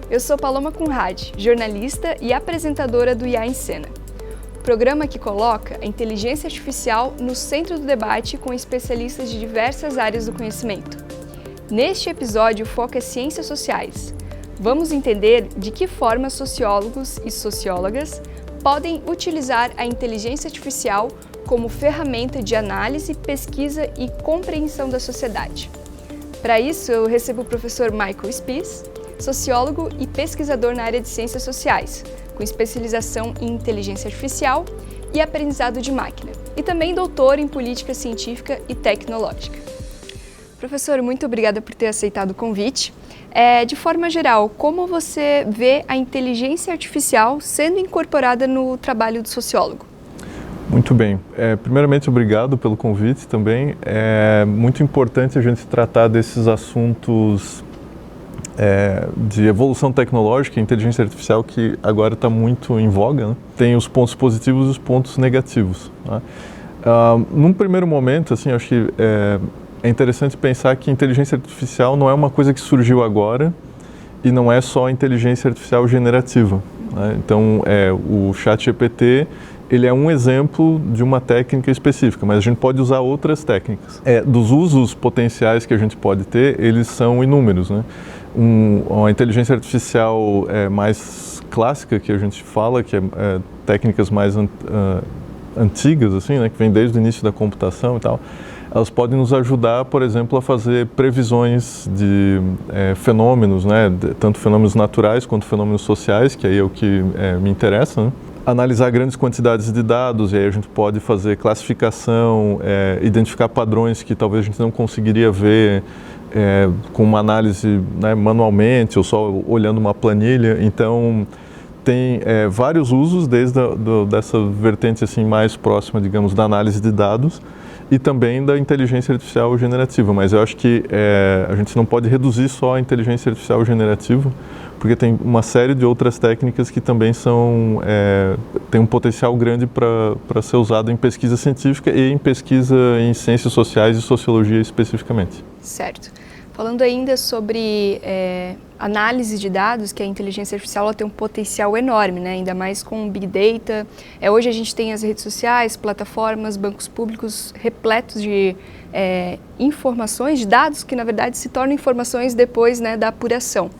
Eu sou Paloma Conrad, jornalista e apresentadora do IA em Cena, programa que coloca a inteligência artificial no centro do debate com especialistas de diversas áreas do conhecimento. Neste episódio, o foco é ciências sociais. Vamos entender de que forma sociólogos e sociólogas podem utilizar a inteligência artificial como ferramenta de análise, pesquisa e compreensão da sociedade. Para isso, eu recebo o professor Michael Spies, sociólogo e pesquisador na área de ciências sociais, com especialização em inteligência artificial e aprendizado de máquina, e também doutor em política científica e tecnológica. Professor, muito obrigada por ter aceitado o convite. De forma geral, como você vê a inteligência artificial sendo incorporada no trabalho do sociólogo? Muito bem. Primeiramente, obrigado pelo convite também. É muito importante a gente tratar desses assuntos de evolução tecnológica e inteligência artificial que agora está muito em voga, né? Tem os pontos positivos e os pontos negativos, né? Num primeiro momento, assim, acho que é interessante pensar que inteligência artificial não é uma coisa que surgiu agora e não é só inteligência artificial generativa, né? Então, o ChatGPT ele é um exemplo de uma técnica específica, mas a gente pode usar outras técnicas. Dos usos potenciais que a gente pode ter, eles são inúmeros, né? Uma inteligência artificial mais clássica que a gente fala, que é técnicas mais antigas, assim, né, que vem desde o início da computação e tal, elas podem nos ajudar, por exemplo, a fazer previsões de fenômenos, né, tanto fenômenos naturais quanto fenômenos sociais, que aí é o que me interessa, né? Analisar grandes quantidades de dados, e aí a gente pode fazer classificação, identificar padrões que talvez a gente não conseguiria ver com uma análise, né, manualmente ou só olhando uma planilha. Então, tem vários usos, desde dessa vertente assim, mais próxima, digamos, da análise de dados e também da inteligência artificial generativa. Mas eu acho que a gente não pode reduzir só a inteligência artificial generativa, porque tem uma série de outras técnicas que também têm um potencial grande para ser usado em pesquisa científica e em pesquisa em ciências sociais e sociologia especificamente. Certo. Falando ainda sobre análise de dados, que a inteligência artificial ela tem um potencial enorme, né? Ainda mais com Big Data. Hoje a gente tem as redes sociais, plataformas, bancos públicos repletos de informações, de dados que na verdade se tornam informações depois, né, da apuração.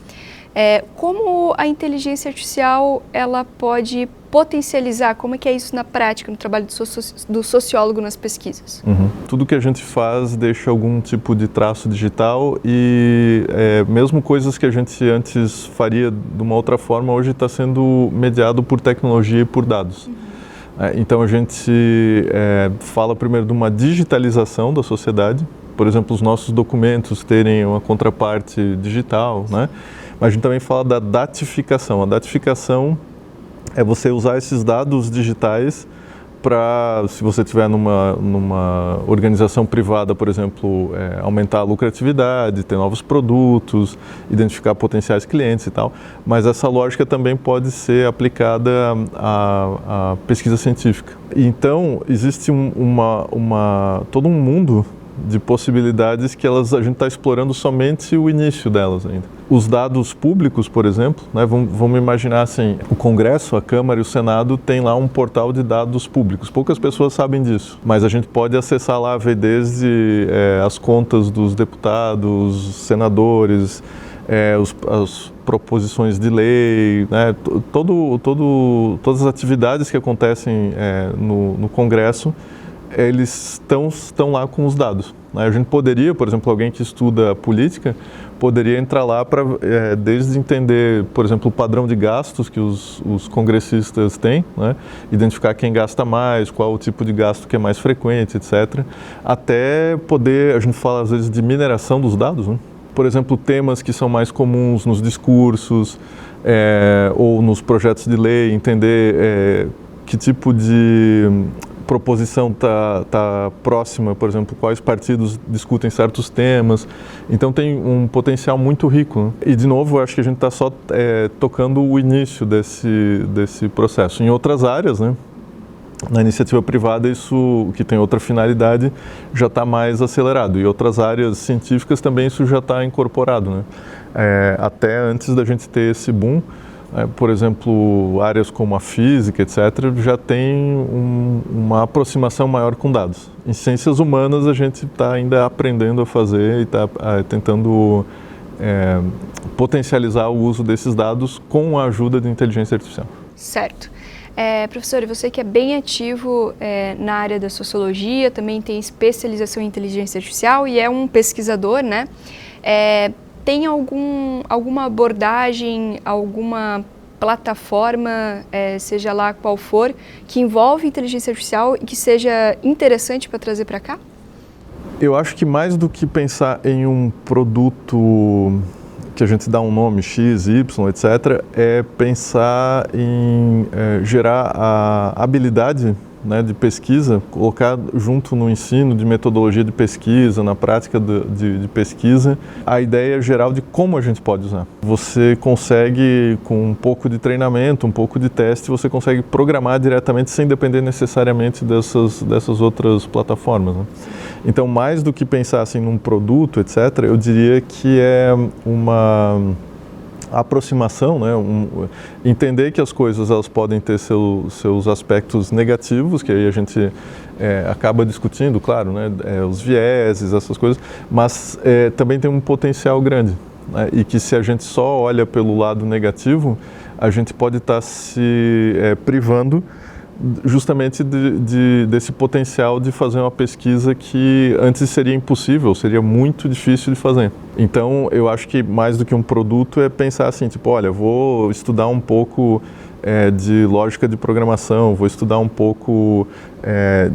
Como a inteligência artificial ela pode potencializar, como é que é isso na prática, no trabalho do sociólogo nas pesquisas? Tudo que a gente faz deixa algum tipo de traço digital e mesmo coisas que a gente antes faria de uma outra forma, hoje está sendo mediado por tecnologia e por dados. Então a gente fala primeiro de uma digitalização da sociedade, por exemplo, os nossos documentos terem uma contraparte digital, né? Mas a gente também fala da datificação. A datificação é você usar esses dados digitais para, se você estiver numa organização privada, por exemplo, aumentar a lucratividade, ter novos produtos, identificar potenciais clientes e tal. Mas essa lógica também pode ser aplicada à pesquisa científica. Então, existe todo um mundo de possibilidades que a gente está explorando somente o início delas ainda. Os dados públicos, por exemplo, né, vamos imaginar assim, o Congresso, a Câmara e o Senado têm lá um portal de dados públicos. Poucas pessoas sabem disso, mas a gente pode acessar lá, ver desde as contas dos deputados, senadores, as proposições de lei, né, todas as atividades que acontecem no Congresso, eles estão lá com os dados, né? A gente poderia, por exemplo, alguém que estuda política, poderia entrar lá para, desde entender, por exemplo, o padrão de gastos que os congressistas têm, né? Identificar quem gasta mais, qual o tipo de gasto que é mais frequente, etc. Até poder, a gente fala às vezes de mineração dos dados, né? Por exemplo, temas que são mais comuns nos discursos ou nos projetos de lei, entender que tipo de proposição está próxima, por exemplo, quais partidos discutem certos temas. Então tem um potencial muito rico, né? E de novo, eu acho que a gente está só tocando o início desse processo. Em outras áreas, né, Na iniciativa privada, isso, que tem outra finalidade, já está mais acelerado. E outras áreas científicas também isso já está incorporado, né? Até antes da gente ter esse boom, por exemplo, áreas como a física, etc., já tem uma aproximação maior com dados. Em ciências humanas, a gente está ainda aprendendo a fazer e está tentando potencializar o uso desses dados com a ajuda de inteligência artificial. Certo. Professor, você que é bem ativo na área da sociologia, também tem especialização em inteligência artificial e é um pesquisador, né? Tem alguma abordagem, alguma plataforma, seja lá qual for, que envolve inteligência artificial e que seja interessante para trazer para cá? Eu acho que mais do que pensar em um produto que a gente dá um nome X, Y, etc., é pensar em gerar a habilidade, né, de pesquisa, colocar junto no ensino de metodologia de pesquisa, na prática de pesquisa, a ideia geral de como a gente pode usar. Você consegue, com um pouco de treinamento, um pouco de teste, você consegue programar diretamente sem depender necessariamente dessas outras plataformas, né? Então, mais do que pensar assim num produto, etc., eu diria que é uma aproximação, né? Entender que as coisas elas podem ter seus aspectos negativos, que aí a gente acaba discutindo, claro, né? Os vieses, essas coisas, mas também tem um potencial grande, né? E que se a gente só olha pelo lado negativo, a gente pode estar se privando justamente desse potencial de fazer uma pesquisa que antes seria impossível, seria muito difícil de fazer. Então, eu acho que mais do que um produto é pensar assim, tipo, olha, vou estudar um pouco de lógica de programação, vou estudar um pouco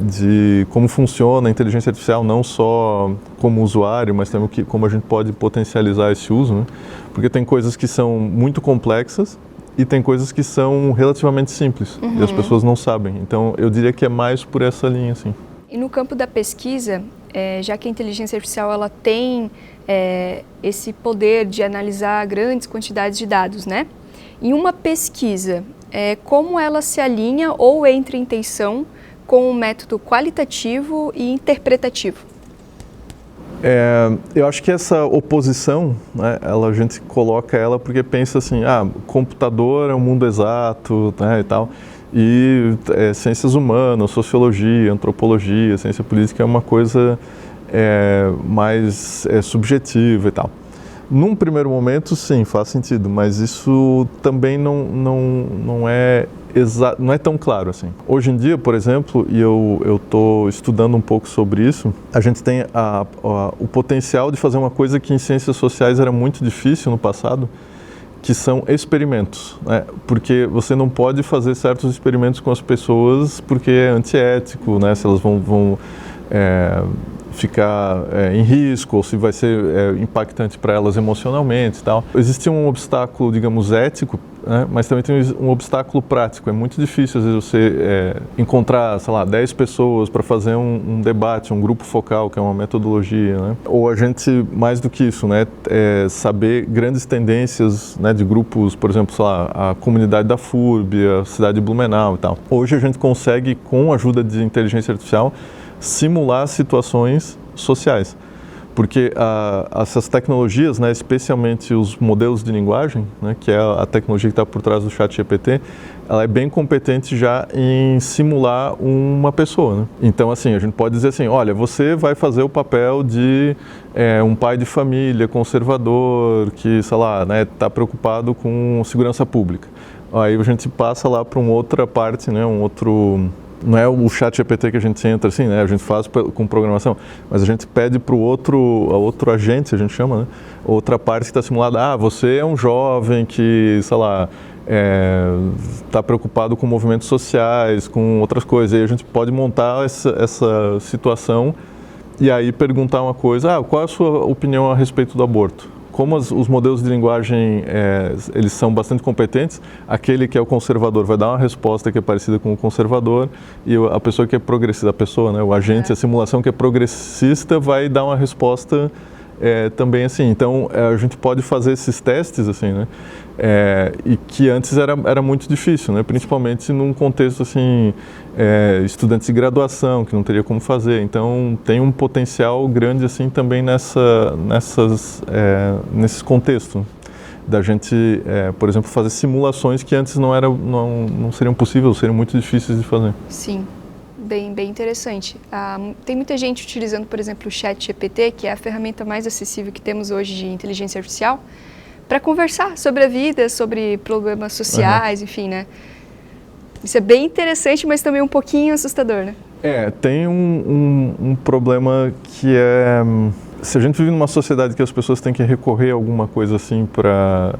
de como funciona a inteligência artificial, não só como usuário, mas também como a gente pode potencializar esse uso, né? Porque tem coisas que são muito complexas, e tem coisas que são relativamente simples, e as pessoas não sabem. Então, eu diria que é mais por essa linha, assim. E no campo da pesquisa, já que a inteligência artificial ela tem esse poder de analisar grandes quantidades de dados, né? Em uma pesquisa, como ela se alinha ou entra em tensão com o método qualitativo e interpretativo? Eu acho que essa oposição, né, a gente coloca ela porque pensa assim, computador é um mundo exato, né, e tal, e ciências humanas, sociologia, antropologia, ciência política é uma coisa mais subjetiva e tal. Num primeiro momento, sim, faz sentido, mas isso também não é tão claro assim. Hoje em dia, por exemplo, e eu estou estudando um pouco sobre isso, a gente tem o potencial de fazer uma coisa que em ciências sociais era muito difícil no passado, que são experimentos, né? Porque você não pode fazer certos experimentos com as pessoas porque é antiético, né? Se elas vão ficar em risco ou se vai ser impactante para elas emocionalmente e tal. Existe um obstáculo, digamos, ético, né? Mas também tem um obstáculo prático. É muito difícil, às vezes, você encontrar, sei lá, 10 pessoas para fazer um debate, um grupo focal, que é uma metodologia, né? Ou a gente, mais do que isso, né? Saber grandes tendências, né, de grupos, por exemplo, sei lá, a comunidade da FURB, a cidade de Blumenau e tal. Hoje a gente consegue, com a ajuda de inteligência artificial, simular situações sociais, porque essas tecnologias, né, especialmente os modelos de linguagem, né, que é a tecnologia que está por trás do ChatGPT, ela é bem competente já em simular uma pessoa, né? Então, assim, a gente pode dizer assim, olha, você vai fazer o papel de um pai de família conservador que, sei lá, né, está preocupado com segurança pública. Aí a gente passa lá para uma outra parte, né, não é o ChatGPT que a gente entra assim, né? A gente faz com programação, mas a gente pede para o outro agente, a gente chama, né? Outra parte que está simulada, você é um jovem que, sei lá, está preocupado com movimentos sociais, com outras coisas. E a gente pode montar essa situação e aí perguntar uma coisa, qual é a sua opinião a respeito do aborto? Como os modelos de linguagem eles são bastante competentes, aquele que é o conservador vai dar uma resposta que é parecida com o conservador e a pessoa que é progressista, a pessoa, né, o agente, a simulação que é progressista vai dar uma resposta também assim. Então, a gente pode fazer esses testes, assim, né? E que antes era muito difícil, né? Principalmente num contexto, assim, estudantes de graduação, que não teria como fazer. Então, tem um potencial grande, assim, também nesses contextos. Da gente, por exemplo, fazer simulações que antes não seriam possíveis, seriam muito difíceis de fazer. Sim, bem interessante. Tem muita gente utilizando, por exemplo, o ChatGPT, que é a ferramenta mais acessível que temos hoje de inteligência artificial, para conversar sobre a vida, sobre problemas sociais, enfim, né? Isso é bem interessante, mas também um pouquinho assustador, né? Tem um problema que se a gente vive numa sociedade que as pessoas têm que recorrer a alguma coisa assim para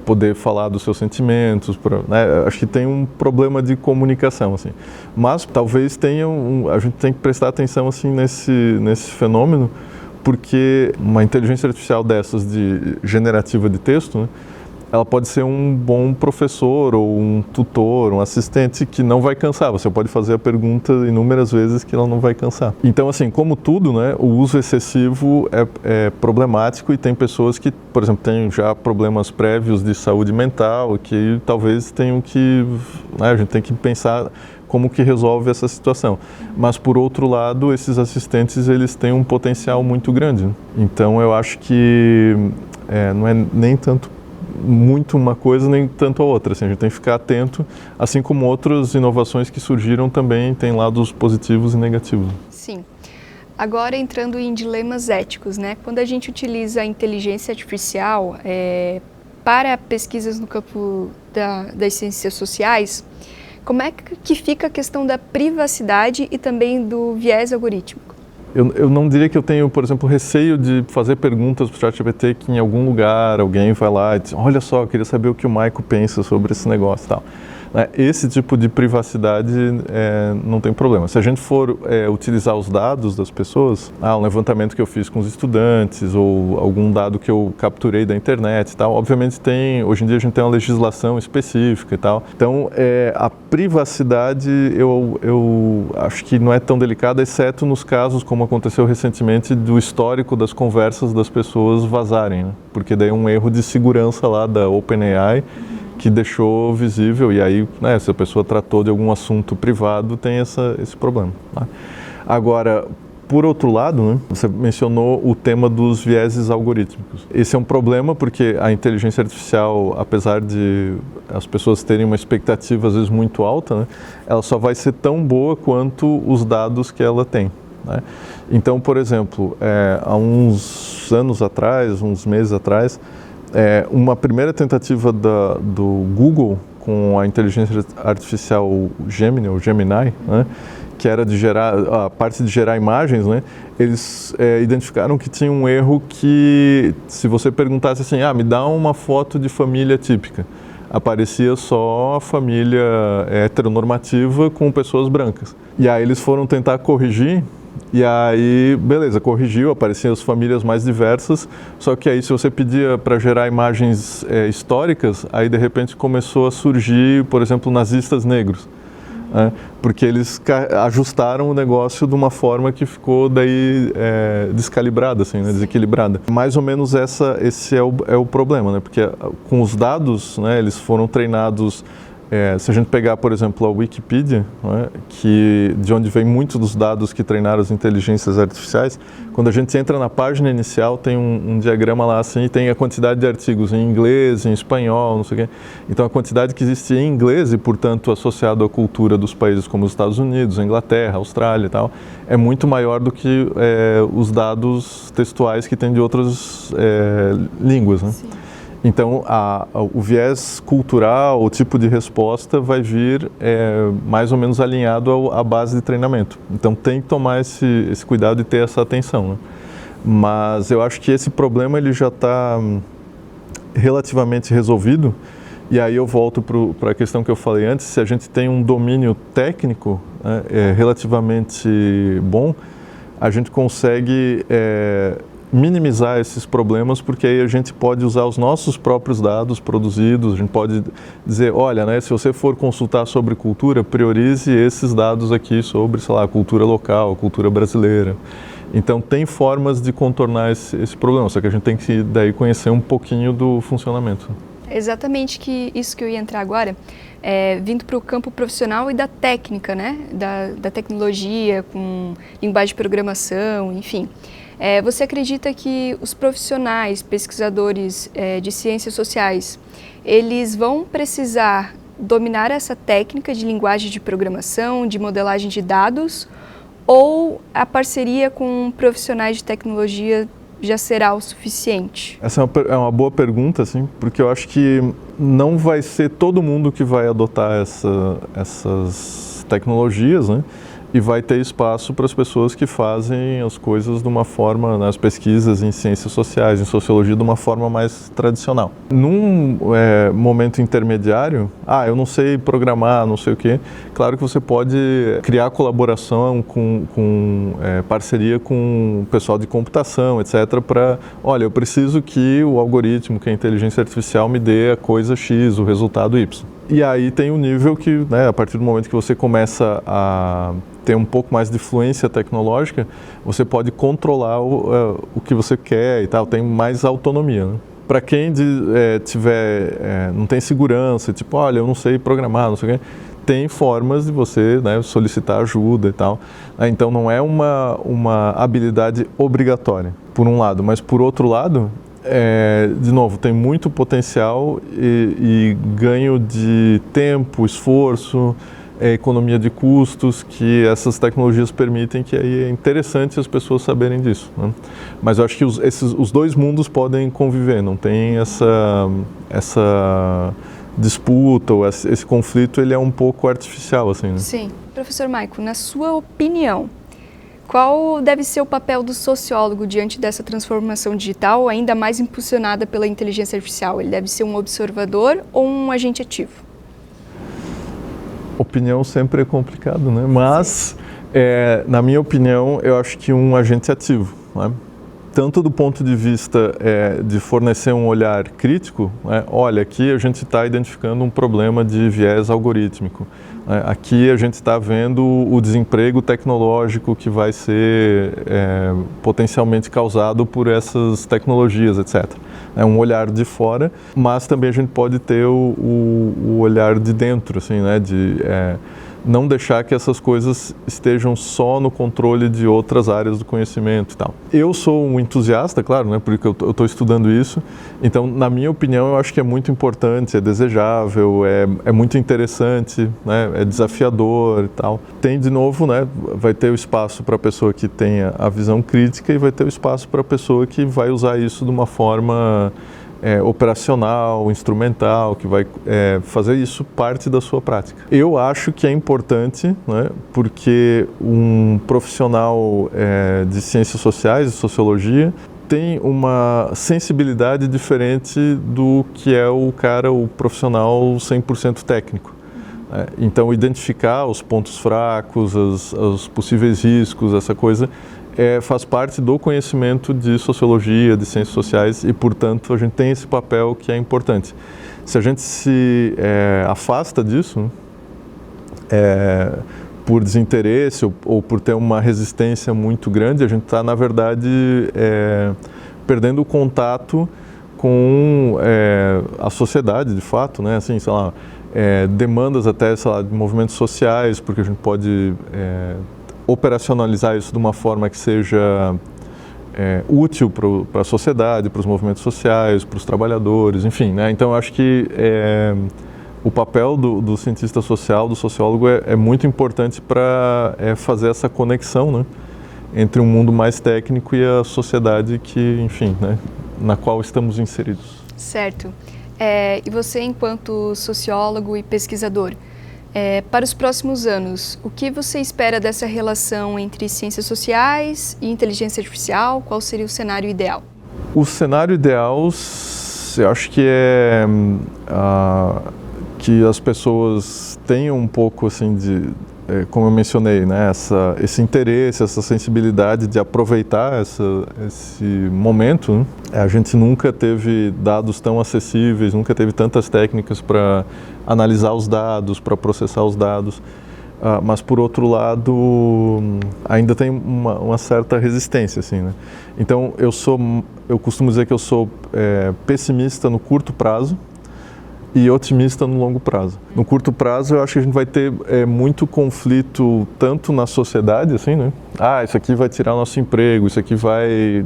poder falar dos seus sentimentos, né? Acho que tem um problema de comunicação, assim. Mas talvez a gente tem que prestar atenção assim nesse fenômeno, porque uma inteligência artificial dessas generativa de texto, né? Ela pode ser um bom professor ou um tutor, um assistente que não vai cansar. Você pode fazer a pergunta inúmeras vezes que ela não vai cansar. Então, assim, como tudo, né, o uso excessivo é problemático e tem pessoas que, por exemplo, têm já problemas prévios de saúde mental que talvez tenham que, né, a gente tem que pensar como que resolve essa situação. Mas, por outro lado, esses assistentes, eles têm um potencial muito grande. Então, eu acho que não é nem tanto muito uma coisa nem tanto a outra, assim, a gente tem que ficar atento, assim como outras inovações que surgiram também têm lados positivos e negativos. Sim. Agora entrando em dilemas éticos, né? Quando a gente utiliza a inteligência artificial para pesquisas no campo das ciências sociais, como é que fica a questão da privacidade e também do viés algorítmico? Eu não diria que eu tenho, por exemplo, receio de fazer perguntas para o ChatGPT que em algum lugar alguém vai lá e diz, olha só, eu queria saber o que o Maico pensa sobre esse negócio e tal. Esse tipo de privacidade não tem problema. Se a gente for utilizar os dados das pessoas, um levantamento que eu fiz com os estudantes ou algum dado que eu capturei da internet e tal, obviamente hoje em dia a gente tem uma legislação específica e tal. Então, a privacidade eu acho que não é tão delicada, exceto nos casos, como aconteceu recentemente, do histórico das conversas das pessoas vazarem, né? Porque daí é um erro de segurança lá da OpenAI, que deixou visível, e aí, né, se a pessoa tratou de algum assunto privado, tem esse problema. Tá? Agora, por outro lado, né, você mencionou o tema dos vieses algorítmicos. Esse é um problema porque a inteligência artificial, apesar de as pessoas terem uma expectativa às vezes muito alta, né, ela só vai ser tão boa quanto os dados que ela tem. Né? Então, por exemplo, há uns anos atrás, uns meses atrás, uma primeira tentativa do Google com a inteligência artificial Gemini, ou Gemini, né, que era a parte de gerar imagens, né, eles identificaram que tinha um erro que, se você perguntasse assim, me dá uma foto de família típica, aparecia só a família heteronormativa com pessoas brancas. E aí eles foram tentar corrigir. E aí, beleza, corrigiu, apareciam as famílias mais diversas, só que aí se você pedia para gerar imagens históricas, aí de repente começou a surgir, por exemplo, nazistas negros, né? Porque eles ajustaram o negócio de uma forma que ficou daí descalibrada, assim, né? Desequilibrada. Mais ou menos esse é o problema, né? Porque com os dados, né, eles foram treinados. Se a gente pegar, por exemplo, a Wikipedia, né, de onde vem muitos dos dados que treinaram as inteligências artificiais, quando a gente entra na página inicial, tem um diagrama lá assim, e tem a quantidade de artigos em inglês, em espanhol, não sei o quê. Então, a quantidade que existe em inglês e, portanto, associado à cultura dos países como os Estados Unidos, a Inglaterra, a Austrália e tal, é muito maior do que os dados textuais que tem de outras línguas, né? Sim. Então, o viés cultural, o tipo de resposta vai vir mais ou menos alinhado à base de treinamento. Então, tem que tomar esse cuidado e ter essa atenção, né? Mas eu acho que esse problema ele já está relativamente resolvido. E aí eu volto para a questão que eu falei antes, se a gente tem um domínio técnico relativamente bom, a gente consegue minimizar esses problemas, porque aí a gente pode usar os nossos próprios dados produzidos, a gente pode dizer, olha, né, se você for consultar sobre cultura, priorize esses dados aqui sobre, sei lá, a cultura local, a cultura brasileira. Então tem formas de contornar esse problema, só que a gente tem que daí conhecer um pouquinho do funcionamento. Exatamente isso que eu ia entrar agora, vindo para o campo profissional e da técnica, né? Da tecnologia, com linguagem de programação, enfim. Você acredita que os profissionais, pesquisadores de ciências sociais, eles vão precisar dominar essa técnica de linguagem de programação, de modelagem de dados, ou a parceria com profissionais de tecnologia já será o suficiente? Essa é uma boa pergunta, assim, porque eu acho que não vai ser todo mundo que vai adotar essas tecnologias, né? E vai ter espaço para as pessoas que fazem as coisas de uma forma, nas pesquisas em ciências sociais, em sociologia, de uma forma mais tradicional. Num momento intermediário, eu não sei programar, não sei o quê, claro que você pode criar colaboração com parceria com o pessoal de computação, etc., para, olha, eu preciso que o algoritmo, que a inteligência artificial me dê a coisa X, o resultado Y. E aí tem um nível que, né, a partir do momento que você começa a ter um pouco mais de fluência tecnológica, você pode controlar o que você quer e tal, tem mais autonomia, né? Para quem não tem segurança, tipo, olha, eu não sei programar, não sei o quê, tem formas de você, né, solicitar ajuda e tal. Então não é uma habilidade obrigatória, por um lado, mas por outro lado, de novo, tem muito potencial e ganho de tempo, esforço, economia de custos que essas tecnologias permitem, que aí é interessante as pessoas saberem disso, né? Mas eu acho que os dois mundos podem conviver, não tem essa disputa ou esse conflito, ele é um pouco artificial, assim, né? Sim. Professor Maico, na sua opinião, qual deve ser o papel do sociólogo diante dessa transformação digital, ainda mais impulsionada pela inteligência artificial? Ele deve ser um observador ou um agente ativo? Opinião sempre é complicado, né? Mas, na minha opinião, eu acho que um agente ativo, né? Tanto do ponto de vista de fornecer um olhar crítico, né? Olha, aqui a gente está identificando um problema de viés algorítmico. Aqui a gente está vendo o desemprego tecnológico que vai ser potencialmente causado por essas tecnologias, etc. É um olhar de fora, mas também a gente pode ter o olhar de dentro, assim, né? Não deixar que essas coisas estejam só no controle de outras áreas do conhecimento e tal. Eu sou um entusiasta, claro, né, porque eu estou estudando isso, então, na minha opinião, eu acho que é muito importante, é desejável, é muito interessante, né, é desafiador e tal. Tem, de novo, né, vai ter o espaço para a pessoa que tenha a visão crítica e vai ter o espaço para a pessoa que vai usar isso de uma forma operacional, instrumental, que vai fazer isso parte da sua prática. Eu acho que é importante, né, porque um profissional de ciências sociais, de sociologia, tem uma sensibilidade diferente do que é o profissional 100% técnico. Então, identificar os pontos fracos, os possíveis riscos, essa coisa, faz parte do conhecimento de sociologia, de ciências sociais e, portanto, a gente tem esse papel que é importante. Se a gente se afasta disso, por desinteresse ou por ter uma resistência muito grande, a gente está, na verdade, perdendo o contato com a sociedade, de fato, né? Assim, sei lá, demandas até, sei lá, de movimentos sociais, porque a gente pode operacionalizar isso de uma forma que seja útil para a sociedade, para os movimentos sociais, para os trabalhadores, enfim, né? Então, eu acho que o papel do cientista social, do sociólogo, é muito importante para fazer essa conexão, né, entre um mundo mais técnico e a sociedade que, enfim, né, na qual estamos inseridos. Certo. E você, enquanto sociólogo e pesquisador, para os próximos anos, o que você espera dessa relação entre ciências sociais e inteligência artificial? Qual seria o cenário ideal? O cenário ideal, eu acho que é que as pessoas tenham um pouco, assim, como eu mencionei, né, esse interesse, essa sensibilidade de aproveitar esse momento, né? A gente nunca teve dados tão acessíveis, nunca teve tantas técnicas para analisar os dados, para processar os dados. mas por outro lado ainda tem uma certa resistência, assim, né? Então eu costumo dizer que eu sou pessimista no curto prazo e otimista no longo prazo. No curto prazo eu acho que a gente vai ter muito conflito tanto na sociedade, assim, né? Isso aqui vai tirar o nosso emprego, isso aqui vai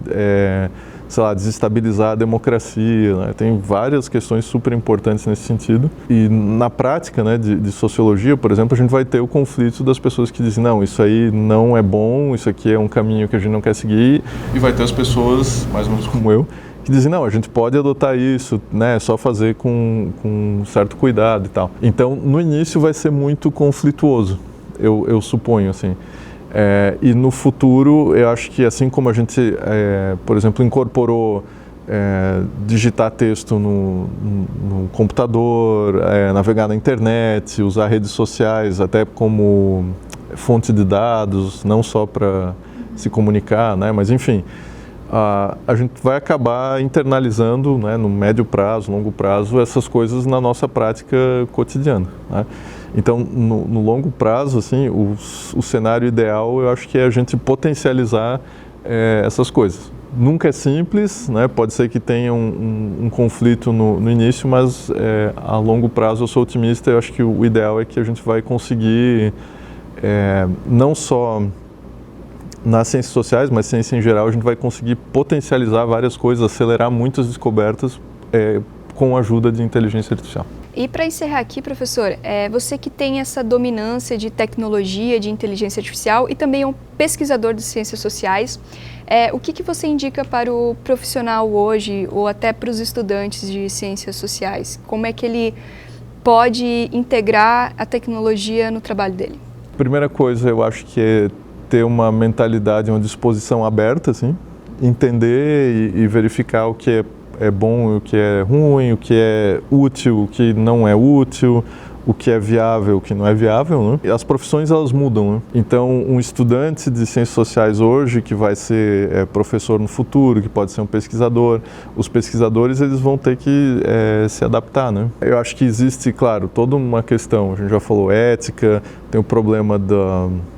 sei lá, desestabilizar a democracia, né? Tem várias questões super importantes nesse sentido. E na prática, né, de sociologia, por exemplo, a gente vai ter o conflito das pessoas que dizem, não, isso aí não é bom, isso aqui é um caminho que a gente não quer seguir. E vai ter as pessoas, mais ou menos como eu, que dizem, não, a gente pode adotar isso, né, só fazer com certo cuidado e tal. Então, no início vai ser muito conflituoso, eu suponho, assim. E no futuro, eu acho que assim como a gente, por exemplo, incorporou digitar texto no computador, navegar na internet, usar redes sociais até como fonte de dados, não só para se comunicar, né? Mas enfim, a gente vai acabar internalizando, né, no médio prazo, longo prazo, essas coisas na nossa prática cotidiana, né? Então, no longo prazo, assim, o cenário ideal, eu acho que é a gente potencializar essas coisas. Nunca é simples, né? Pode ser que tenha um conflito no início, mas a longo prazo eu sou otimista. Eu acho que o ideal é que a gente vai conseguir, não só nas ciências sociais, mas ciência em geral, a gente vai conseguir potencializar várias coisas, acelerar muitas descobertas com a ajuda de inteligência artificial. E para encerrar aqui, professor, você que tem essa dominância de tecnologia, de inteligência artificial e também é um pesquisador de ciências sociais, o que você indica para o profissional hoje ou até para os estudantes de ciências sociais? Como é que ele pode integrar a tecnologia no trabalho dele? Primeira coisa, eu acho que é ter uma mentalidade, uma disposição aberta, assim, entender e verificar o que é bom, o que é ruim, o que é útil, o que não é útil, o que é viável, o que não é viável, né? E as profissões, elas mudam, né? Então, um estudante de ciências sociais hoje, que vai ser professor no futuro, que pode ser um pesquisador, os pesquisadores, eles vão ter que se adaptar, né? Eu acho que existe, claro, toda uma questão, a gente já falou ética, tem o problema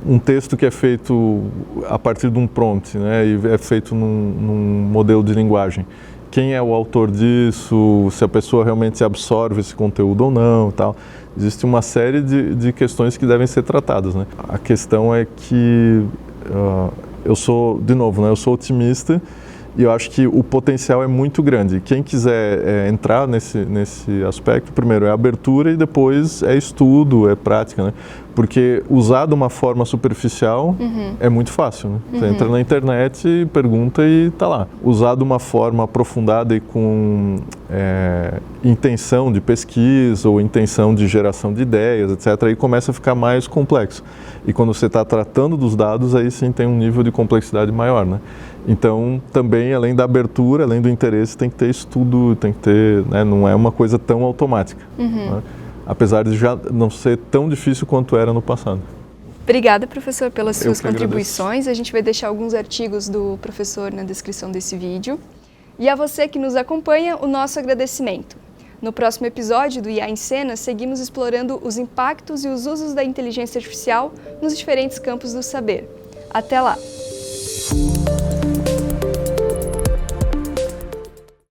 um texto que é feito a partir de um prompt, né? E é feito num modelo de linguagem. Quem é o autor disso, se a pessoa realmente absorve esse conteúdo ou não e tal. Existe uma série de questões que devem ser tratadas, né? A questão é que eu sou, de novo, né, eu sou otimista e eu acho que o potencial é muito grande. Quem quiser entrar nesse aspecto, primeiro é abertura e depois é estudo, é prática, né? Porque usar de uma forma superficial é muito fácil, né? Você entra na internet, pergunta e tá lá. Usar de uma forma aprofundada e com intenção de pesquisa ou intenção de geração de ideias, etc., aí começa a ficar mais complexo. E quando você está tratando dos dados, aí sim tem um nível de complexidade maior, né? Então, também, além da abertura, além do interesse, tem que ter estudo, tem que ter, né, não é uma coisa tão automática, né? Apesar de já não ser tão difícil quanto era no passado. Obrigada, professor, pelas suas contribuições. A gente vai deixar alguns artigos do professor na descrição desse vídeo. E a você que nos acompanha, o nosso agradecimento. No próximo episódio do IA em Cena, seguimos explorando os impactos e os usos da inteligência artificial nos diferentes campos do saber. Até lá!